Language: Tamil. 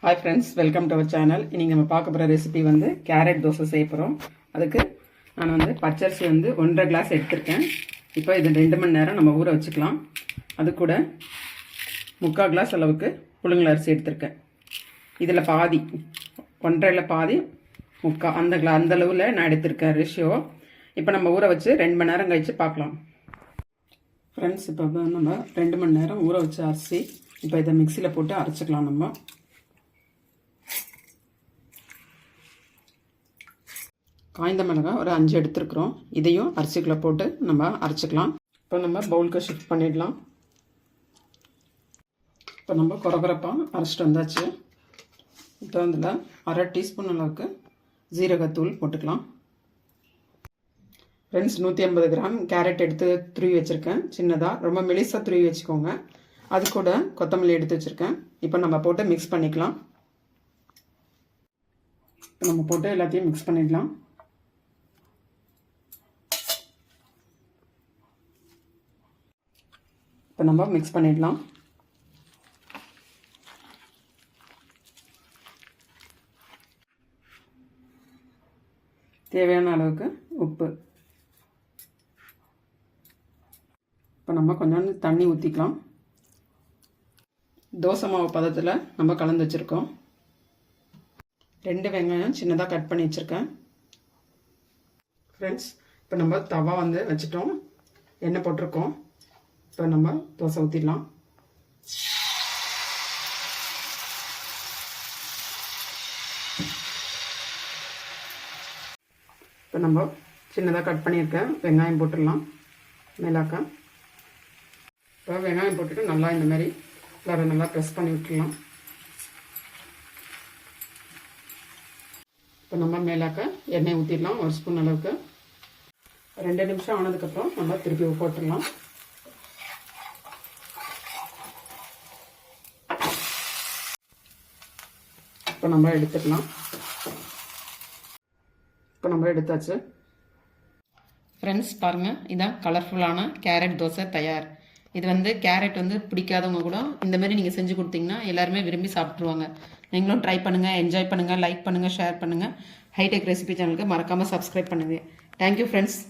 Hi friends, welcome to our channel. இன்றைக்கி நம்ம பார்க்க போகிற ரெசிபி வந்து கேரட் தோசை செய்ய போகிறோம். அதுக்கு நான் வந்து பச்சரிசி வந்து 1.5 கிளாஸ் எடுத்திருக்கேன். இப்போ இது 2 மணி நேரம் நம்ம ஊற வச்சுக்கலாம். அது கூட 3/4 கிளாஸ் அளவுக்கு புழுங்கல் அரிசி எடுத்திருக்கேன். இதில் பாதி 1.5ல பாதி 3/4 அந்த அளவில் நான் எடுத்திருக்கேன் ரேஷியோ. இப்போ நம்ம ஊற வச்சு 2 மணி நேரம் கழித்து பார்க்கலாம். ஃப்ரெண்ட்ஸ், இப்போ நம்ம 2 மணி நேரம் ஊற வச்ச அரிசி இப்போ இதை மிக்சியில் போட்டு அரைச்சிக்கலாம். நம்ம காய்ந்த மிளகாய் ஒரு 5 எடுத்துருக்குறோம். இதையும் அரிசிக்குள்ளே போட்டு நம்ம அரைச்சிக்கலாம். இப்போ நம்ம பவுலுக்கு ஷிஃப்ட் பண்ணிடலாம். இப்போ நம்ம கொரகொரப்பாக அரைச்சிட்டு வந்தாச்சு. இப்போ அதில் 1/2 டீஸ்பூன் அளவுக்கு ஜீரகத்தூள் போட்டுக்கலாம். ஃப்ரெண்ட்ஸ், 150 கிராம் கேரட் எடுத்து துருவி வச்சுருக்கேன். சின்னதாக ரொம்ப மெலிசாக துருவி வச்சுக்கோங்க. அது கூட கொத்தமல்லி எடுத்து வச்சுருக்கேன். இப்போ நம்ம போட்டு மிக்ஸ் பண்ணிக்கலாம். நம்ம போட்டு எல்லாத்தையும் மிக்ஸ் பண்ணிடலாம். இப்போ நம்ம மிக்ஸ் பண்ணிடலாம். தேவையான அளவுக்கு உப்பு. இப்போ நம்ம கொஞ்சம் தண்ணி ஊற்றிக்கலாம். தோசை மாவு பதத்தில் நம்ம கலந்து வச்சுருக்கோம். 2 வெங்காயம் சின்னதாக கட் பண்ணி வச்சுருக்கேன். ஃப்ரெண்ட்ஸ், இப்போ நம்ம தவா வந்து வச்சுட்டோம். எண்ணெய் போட்டிருக்கோம். இப்போ நம்ம தோசை ஊற்றிடலாம். இப்போ நம்ம சின்னதாக கட் பண்ணியிருக்கேன் வெங்காயம் போட்டுடலாம் மேலாக்க. இப்போ வெங்காயம் போட்டுட்டு நல்லா இந்த மாதிரி நல்லா ப்ரெஸ் பண்ணி விட்டுடலாம். இப்போ நம்ம மேலாக்க எண்ணெய் ஊற்றிடலாம் 1 ஸ்பூன் அளவுக்கு. 2 நிமிஷம் ஆனதுக்கப்புறம் நம்ம திருப்பி போட்டுடலாம். இப்போ நம்ம எடுத்துக்கலாம். இப்போ நம்ம எடுத்தாச்சு. ஃப்ரெண்ட்ஸ், பாருங்கள், இதான் கலர்ஃபுல்லான கேரட் தோசை தயார். இது வந்து கேரட் வந்து பிடிக்காதவங்க கூட இந்த மாதிரி நீங்கள் செஞ்சு கொடுத்தீங்கன்னா எல்லாருமே விரும்பி சாப்பிட்ருவாங்க. நீங்களும் ட்ரை பண்ணுங்கள், என்ஜாய் பண்ணுங்கள், லைக் பண்ணுங்கள், ஷேர் பண்ணுங்கள். ஹைடெக் ரெசிபி சேனலுக்கு மறக்காமல் சப்ஸ்கிரைப் பண்ணுங்கள். Thank you friends.